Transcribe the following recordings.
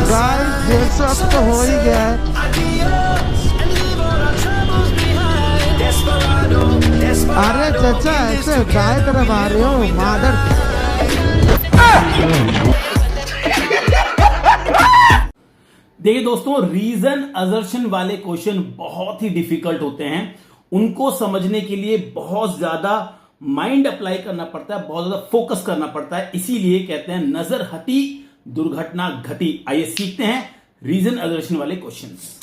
Guys 150 तो हो ही गया है। अरे चाचा ऐसे गाय तरफ आ रहे हो मादर। देखिए दोस्तों, रीजन असर्शन वाले क्वेश्चन बहुत ही डिफिकल्ट होते हैं। उनको समझने के लिए बहुत ज्यादा माइंड अप्लाई करना पड़ता है, बहुत ज्यादा फोकस करना पड़ता है। इसीलिए कहते हैं नजर हटी दुर्घटना घटी। आइए सीखते हैं रीजन असर्शन वाले क्वेश्चंस।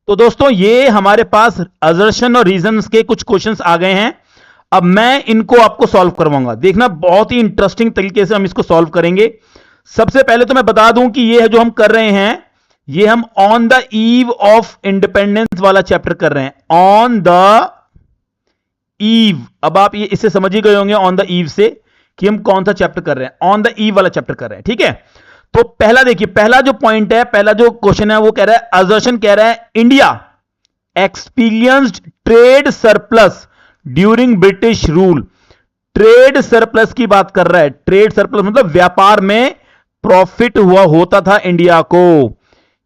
तो दोस्तों ये हमारे पास असर्शन और रीजंस के कुछ क्वेश्चंस आ गए हैं। अब मैं इनको आपको सॉल्व करवाऊंगा। देखना बहुत ही इंटरेस्टिंग तरीके से हम इसको सॉल्व करेंगे। सबसे पहले तो मैं बता दूं कि ये है जो हम कर रहे हैं, ये हम on the eve of independence वाला चैप्टर कर रहे हैं। ऑन द ईव, अब आप ये इससे समझ ही गए होंगे ऑन द ईव से कि हम कौन सा चैप्टर कर रहे हैं। ऑन द ईव वाला चैप्टर कर रहे हैं, ठीक है। तो पहला देखिए, पहला जो पॉइंट है, पहला जो क्वेश्चन है वो कह रहा है, असर्शन कह रहा है India experienced trade surplus during British rule. Trade surplus की बात कर रहा है। ट्रेड सरप्लस मतलब व्यापार में प्रॉफिट हुआ होता था इंडिया को।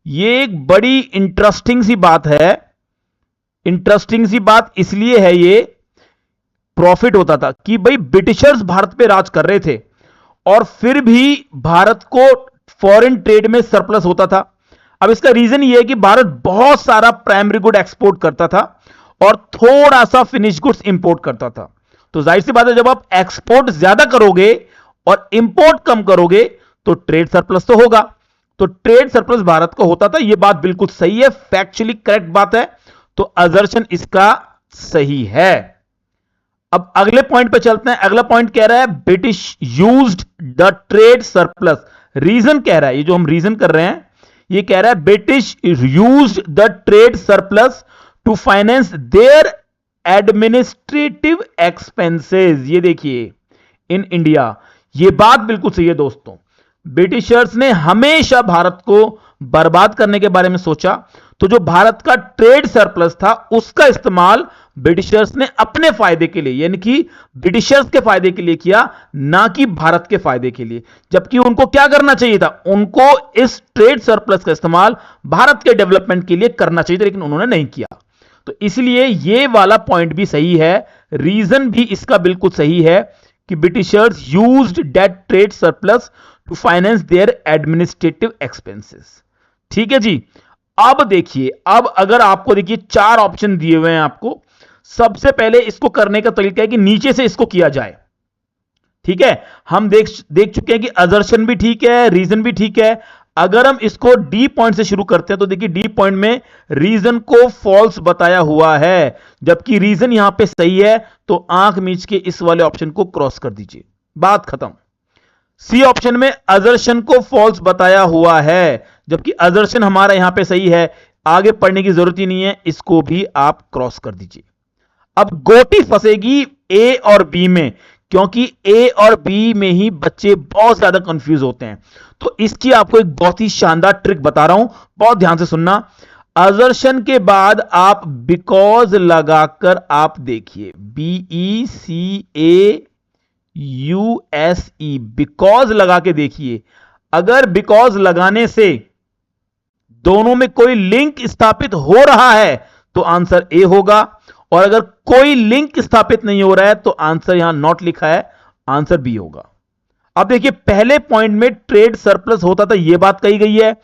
यह एक बड़ी इंटरेस्टिंग सी बात है। इंटरेस्टिंग सी बात इसलिए है, ये प्रॉफिट होता था कि भाई ब्रिटिशर्स भारत पे राज कर रहे थे और फिर भी भारत को फॉरेन ट्रेड में सरप्लस होता था। अब इसका रीजन यह है कि भारत बहुत सारा प्राइमरी गुड एक्सपोर्ट करता था और थोड़ा सा फिनिश गुड्स इंपोर्ट करता था। तो जाहिर सी बात है, जब आप एक्सपोर्ट ज्यादा करोगे और इंपोर्ट कम करोगे तो ट्रेड सरप्लस तो होगा। तो ट्रेड सरप्लस भारत को होता था, यह बात बिल्कुल सही है, फैक्चुअली करेक्ट बात है। तो असर्शन इसका सही है। अब अगले पॉइंट पे चलते हैं। अगला पॉइंट कह रहा है British used the trade surplus. Reason कह रहा है, ये जो हम रीजन कर रहे हैं, ये कह रहा है British used the trade surplus to finance their administrative expenses. ये देखिए इन इंडिया, ये बात बिल्कुल सही है दोस्तों। ब्रिटिशर्स ने हमेशा भारत को बर्बाद करने के बारे में सोचा। तो जो भारत का ट्रेड सरप्लस था उसका इस्तेमाल ब्रिटिशर्स ने अपने फायदे के लिए, यानी कि ब्रिटिशर्स के फायदे के लिए किया, ना कि भारत के फायदे के लिए। जबकि उनको क्या करना चाहिए था, उनको इस ट्रेड सरप्लस का इस्तेमाल भारत के डेवलपमेंट के लिए करना चाहिए था, लेकिन उन्होंने नहीं किया। तो इसलिए यह वाला पॉइंट भी सही है, रीजन भी इसका बिल्कुल सही है कि Britishers used that trade surplus to finance their administrative expenses. ठीक है जी। अब देखिए, अब अगर आपको देखिए 4 ऑप्शन दिए हुए हैं आपको। सबसे पहले इसको करने का तरीका है कि नीचे से इसको किया जाए। ठीक है, हम देख चुके हैं कि असर्शन भी ठीक है, रीजन भी ठीक है। अगर हम इसको डी पॉइंट से शुरू करते हैं तो देखिए डी पॉइंट में रीजन को फॉल्स बताया हुआ है, जबकि रीजन यहां पे सही है। तो आंख मीच के इस वाले ऑप्शन को क्रॉस कर दीजिए, बात खत्म। सी ऑप्शन में असर्शन को फॉल्स बताया हुआ है, जबकि असर्शन हमारा यहां पे सही है। आगे पढ़ने की जरूरत ही नहीं है, इसको भी आप क्रॉस कर दीजिए। अब गोटी फंसेगी ए और बी में, क्योंकि ए और बी में ही बच्चे बहुत ज्यादा कंफ्यूज होते हैं। तो इसकी आपको एक बहुत ही शानदार ट्रिक बता रहा हूं, बहुत ध्यान से सुनना। असर्शन के बाद आप बिकॉज लगाकर आप देखिए, BECAUSE, बिकॉज लगा के देखिए। अगर बिकॉज लगाने से दोनों में कोई लिंक स्थापित हो रहा है तो आंसर ए होगा, और अगर कोई लिंक स्थापित नहीं हो रहा है तो आंसर यहां नॉट लिखा है, आंसर बी होगा। अब देखिए पहले पॉइंट में ट्रेड सरप्लस होता था, यह बात कही गई है।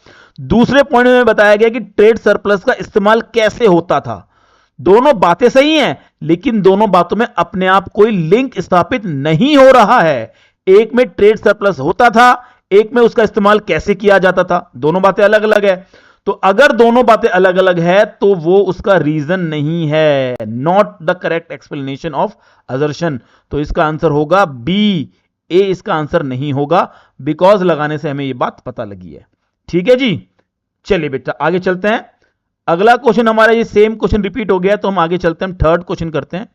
दूसरे पॉइंट में बताया गया कि ट्रेड सरप्लस का इस्तेमाल कैसे होता था। दोनों बातें सही हैं, लेकिन दोनों बातों में अपने आप कोई लिंक स्थापित नहीं हो रहा है। एक में ट्रेड सरप्लस होता था, एक में उसका इस्तेमाल कैसे किया जाता था। दोनों बातें अलग अलग है। तो अगर दोनों बातें अलग अलग है तो वो उसका रीजन नहीं है, not the correct explanation of assertion. तो इसका आंसर होगा बी, ए इसका आंसर नहीं होगा। बिकॉज लगाने से हमें ये बात पता लगी है। ठीक है जी, चलिए बेटा आगे चलते हैं। अगला क्वेश्चन हमारा, ये सेम क्वेश्चन रिपीट हो गया, तो हम आगे चलते हैं, हम थर्ड क्वेश्चन करते हैं।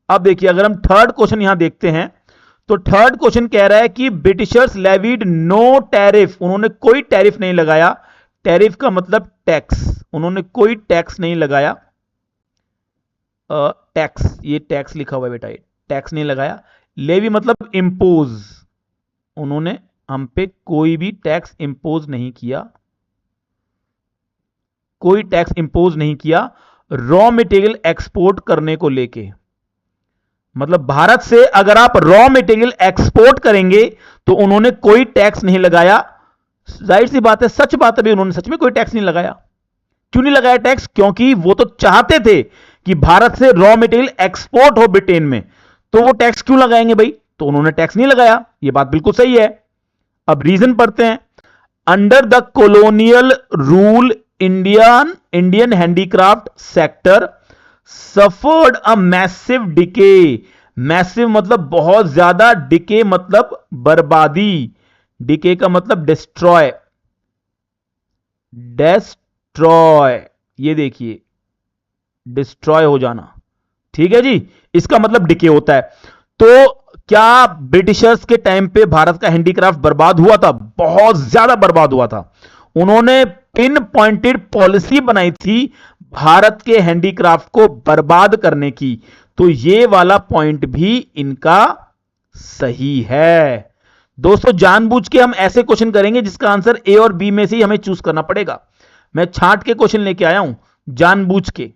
अब देखिए, अगर हम थर्ड क्वेश्चन यहां देखते हैं तो थर्ड क्वेश्चन कह रहा है कि ब्रिटिशर्स लेविड नो टैरिफ, उन्होंने कोई टैरिफ नहीं लगाया। टैरिफ का मतलब टैक्स, उन्होंने कोई टैक्स नहीं लगाया। टैक्स, ये टैक्स लिखा हुआ है बेटा, ये टैक्स नहीं लगाया। लेवी मतलब इंपोज, उन्होंने हम पे कोई भी टैक्स इंपोज नहीं किया, कोई टैक्स इंपोज नहीं किया रॉ मटेरियल एक्सपोर्ट करने को लेके। मतलब भारत से अगर आप रॉ मटेरियल एक्सपोर्ट करेंगे तो उन्होंने कोई टैक्स नहीं लगाया। जाहिर सी बात है, सच बात है भी, उन्होंने सच में कोई टैक्स नहीं लगाया। क्यों नहीं लगाया टैक्स? क्योंकि वो तो चाहते थे कि भारत से रॉ मटेरियल एक्सपोर्ट हो ब्रिटेन में, तो वो टैक्स क्यों लगाएंगे भाई? तो उन्होंने टैक्स नहीं लगाया। ये बात बिल्कुल सही है। अब रीजन पढ़ते हैं। Under the colonial rule Indian handicraft sector suffered a massive decay. Massive मतलब बहुत ज्यादा, डिके मतलब बर्बादी, डिके का मतलब डिस्ट्रॉय, डिस्ट्रॉय, ये देखिए डिस्ट्रॉय हो जाना, ठीक है जी, इसका मतलब डिके होता है। तो क्या ब्रिटिशर्स के टाइम पे भारत का हैंडीक्राफ्ट बर्बाद हुआ था? बहुत ज्यादा बर्बाद हुआ था। उन्होंने पिन पॉइंटेड पॉलिसी बनाई थी भारत के हैंडीक्राफ्ट को बर्बाद करने की। तो ये वाला पॉइंट भी इनका सही है। दोस्तों जानबूझ के हम ऐसे क्वेश्चन करेंगे जिसका आंसर ए और बी में से ही हमें चूज करना पड़ेगा। मैं छांट के क्वेश्चन लेके आया हूं जानबूझ के।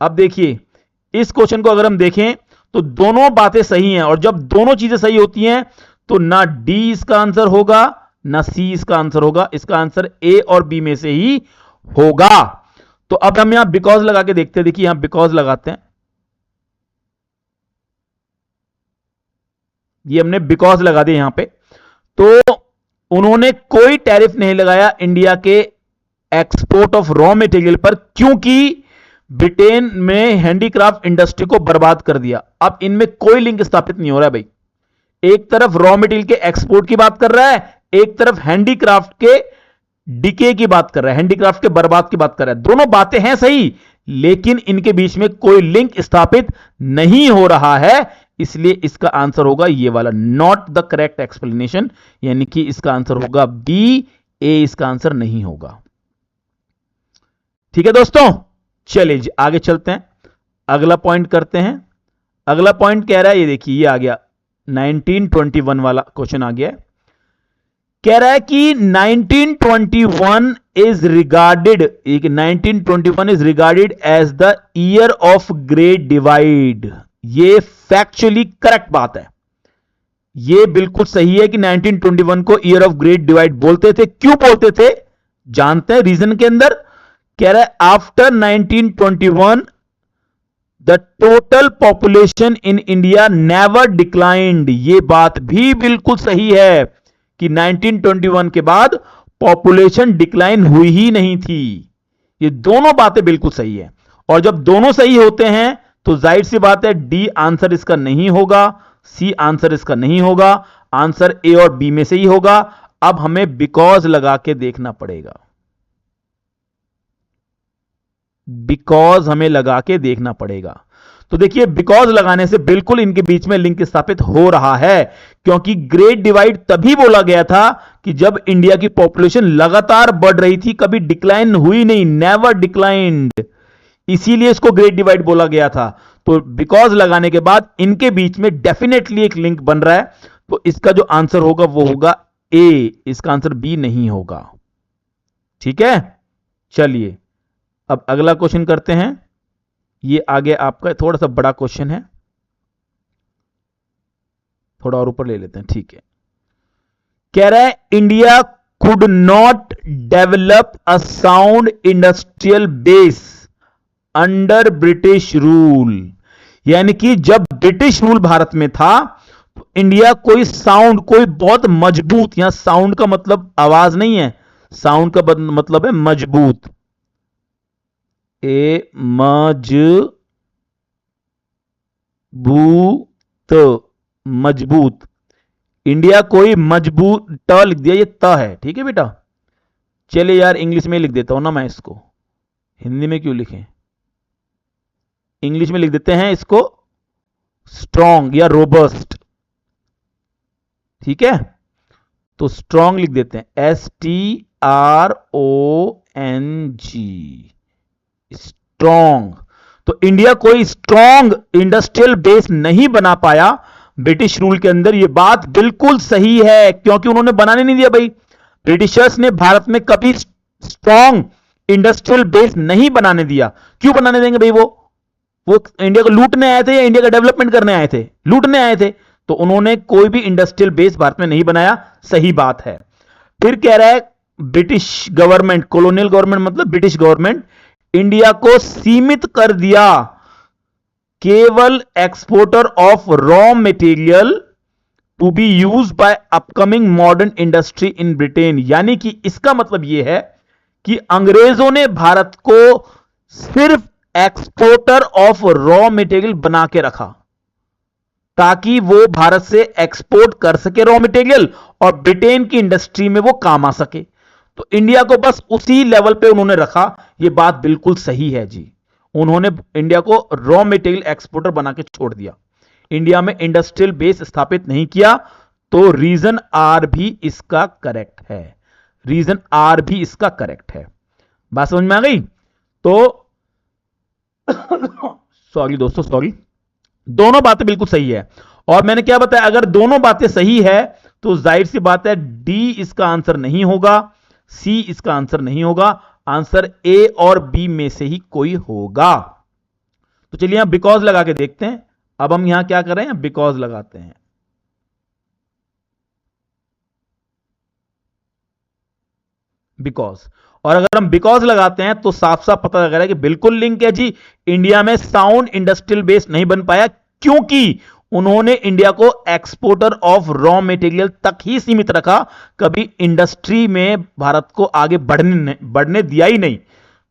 अब देखिए इस क्वेश्चन को अगर हम देखें तो दोनों बातें सही हैं, और जब दोनों चीजें सही होती हैं तो ना डी इसका आंसर होगा ना सी इसका आंसर होगा, इसका आंसर ए और बी में से ही होगा। तो अब हम यहां बिकॉज लगा के देखते हैं। देखिए यहां बिकॉज लगाते हैं, ये हमने बिकॉज लगा दिया यहां पे। तो उन्होंने कोई टैरिफ नहीं लगाया इंडिया के एक्सपोर्ट ऑफ रॉ मटेरियल पर, क्योंकि ब्रिटेन में हैंडीक्राफ्ट इंडस्ट्री को बर्बाद कर दिया। अब इनमें कोई लिंक स्थापित नहीं हो रहा है भाई। एक तरफ रॉ मटेरियल के एक्सपोर्ट की बात कर रहा है, एक तरफ हैंडीक्राफ्ट के डिके की बात कर रहा है, हैंडीक्राफ्ट के बर्बाद की बात कर रहा है। दोनों बातें हैं सही, लेकिन इनके बीच में कोई लिंक स्थापित नहीं हो रहा है, इसलिए इसका आंसर होगा ये वाला, नॉट द करेक्ट एक्सप्लेनेशन, यानी कि इसका आंसर होगा बी, ए इसका आंसर नहीं होगा। ठीक है दोस्तों, चलिए जी आगे चलते हैं, अगला पॉइंट करते हैं। अगला पॉइंट कह रहा है, ये देखिए ये आ गया 1921 वाला क्वेश्चन आ गया है। कह रहा है कि 1921 is regarded, 1921 is regarded as the year of great divide. ये फैक्चुअली करेक्ट बात है, ये बिल्कुल सही है कि 1921 को ईयर ऑफ ग्रेट डिवाइड बोलते थे। क्यों बोलते थे जानते हैं रीजन के अंदर। कह रहा है after 1921 the total population in India never declined. ये बात भी बिल्कुल सही है कि 1921 के बाद पॉपुलेशन डिक्लाइन हुई ही नहीं थी। ये दोनों बातें बिल्कुल सही है, और जब दोनों सही होते हैं तो जाहिर सी बात है डी आंसर इसका नहीं होगा, सी आंसर इसका नहीं होगा, आंसर ए और बी में से ही होगा। अब हमें बिकॉज लगा के देखना पड़ेगा, बिकॉज हमें लगा के देखना पड़ेगा। तो देखिए बिकॉज लगाने से बिल्कुल इनके बीच में लिंक स्थापित हो रहा है, क्योंकि ग्रेट डिवाइड तभी बोला गया था कि जब इंडिया की पॉपुलेशन लगातार बढ़ रही थी, कभी डिक्लाइन हुई नहीं, नेवर डिक्लाइंड, इसीलिए इसको ग्रेट डिवाइड बोला गया था। तो बिकॉज लगाने के बाद इनके बीच में डेफिनेटली एक लिंक बन रहा है, तो इसका जो आंसर होगा वो होगा ए, इसका आंसर बी नहीं होगा। ठीक है, चलिए अब अगला क्वेश्चन करते हैं। ये आगे आपका थोड़ा सा बड़ा क्वेश्चन है, थोड़ा और ऊपर ले लेते हैं, ठीक है। कह रहा है India could not develop a sound industrial base under British rule. यानी कि जब ब्रिटिश रूल भारत में था तो इंडिया कोई साउंड, कोई बहुत मजबूत, यहां साउंड का मतलब आवाज नहीं है, साउंड का मतलब है मजबूत, ए मजबूत, मजबूत। इंडिया कोई मजबूत, ट लिख दिया, ये त है, ठीक है बेटा। चलिए यार इंग्लिश में लिख देता हूं ना मैं इसको, हिंदी में क्यों लिखें, इंग्लिश में लिख देते हैं इसको, स्ट्रॉन्ग या रोबस्ट। ठीक है, तो स्ट्रॉन्ग लिख देते हैं, STRONG, स्ट्रॉन्ग। तो इंडिया कोई स्ट्रॉन्ग इंडस्ट्रियल बेस नहीं बना पाया, ब्रिटिश रूल के अंदर। ये बात बिल्कुल सही है, क्योंकि उन्होंने बनाने नहीं दिया भाई। ब्रिटिशर्स ने भारत में कभी स्ट्रॉन्ग इंडस्ट्रियल बेस नहीं बनाने दिया। क्यों बनाने देंगे भाई? वो इंडिया को लूटने आए थे या इंडिया का डेवलपमेंट करने आए थे? लूटने आए थे। तो उन्होंने कोई भी इंडस्ट्रियल बेस भारत में नहीं बनाया। सही बात है। फिर कह रहा है ब्रिटिश गवर्नमेंट, कॉलोनियल गवर्नमेंट मतलब ब्रिटिश गवर्नमेंट, इंडिया को सीमित कर दिया केवल exporter of raw material to be used by upcoming modern industry in Britain. यानी कि इसका मतलब यह है कि अंग्रेजों ने भारत को सिर्फ एक्सपोर्टर ऑफ रॉ मटेरियल बना के रखा, ताकि वो भारत से एक्सपोर्ट कर सके रॉ मटेरियल और ब्रिटेन की इंडस्ट्री में वो काम आ सके। तो इंडिया को बस उसी लेवल पे उन्होंने रखा। ये बात बिल्कुल सही है जी। उन्होंने इंडिया को रॉ मटेरियल एक्सपोर्टर बना के छोड़ दिया, इंडिया में इंडस्ट्रियल बेस स्थापित नहीं किया। तो रीजन आर भी इसका करेक्ट है। रीजन आर भी इसका करेक्ट है। बात समझ में आ गई? तो सॉरी दोस्तों, सॉरी, दोनों बातें बिल्कुल सही है। और मैंने क्या बताया, अगर दोनों बातें सही है तो जाहिर सी बात है डी इसका आंसर नहीं होगा, सी इसका आंसर नहीं होगा। आंसर ए और बी में से ही कोई होगा। तो चलिए यहां बिकॉज लगा के देखते हैं। अब हम यहां क्या कर रहे हैं? बिकॉज लगाते हैं। बिकॉज, और अगर हम बिकॉज लगाते हैं तो साफ साफ पता लग रहा है कि बिल्कुल लिंक है जी। इंडिया में साउंड इंडस्ट्रियल बेस नहीं बन पाया क्योंकि उन्होंने इंडिया को एक्सपोर्टर ऑफ रॉ मटेरियल तक ही सीमित रखा, कभी इंडस्ट्री में भारत को आगे बढ़ने दिया ही नहीं।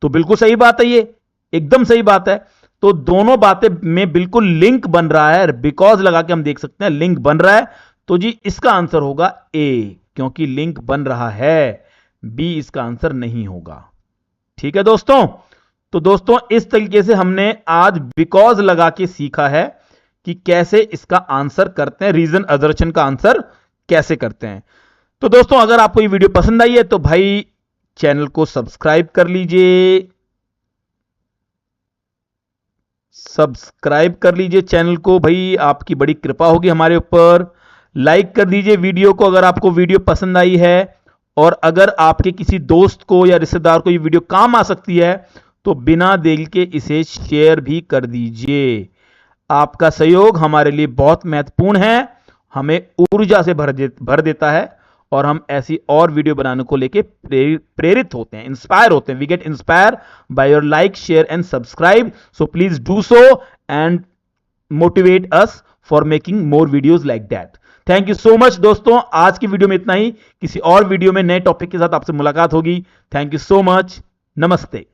तो बिल्कुल सही बात है, ये एकदम सही बात है। तो दोनों बातें में बिल्कुल लिंक बन रहा है। बिकॉज लगा के हम देख सकते हैं लिंक बन रहा है। तो जी इसका आंसर होगा ए, क्योंकि लिंक बन रहा है। बी इसका आंसर नहीं होगा। ठीक है दोस्तों? तो दोस्तों इस तरीके से हमने आज बिकॉज लगा के सीखा है कि कैसे इसका आंसर करते हैं, रीजन असर्शन का आंसर कैसे करते हैं। तो दोस्तों अगर आपको ये वीडियो पसंद आई है तो भाई चैनल को सब्सक्राइब कर लीजिए, सब्सक्राइब कर लीजिए चैनल को, भाई आपकी बड़ी कृपा होगी हमारे ऊपर। लाइक कर दीजिए वीडियो को अगर आपको वीडियो पसंद आई है, और अगर आपके किसी दोस्त को या रिश्तेदार को ये वीडियो काम आ सकती है तो बिना देरी के इसे शेयर भी कर दीजिए। आपका सहयोग हमारे लिए बहुत महत्वपूर्ण है, हमें ऊर्जा से भर देता है, और हम ऐसी और वीडियो बनाने को लेके प्रेरित होते हैं, इंस्पायर होते हैं। We get inspire by your like, share and subscribe. So please do so and motivate us for making more videos like that. Thank you so much दोस्तों। आज की वीडियो में इतना ही। किसी और वीडियो में नए टॉपिक के साथ आपसे मुलाकात होगी। Thank you so much. नमस्ते।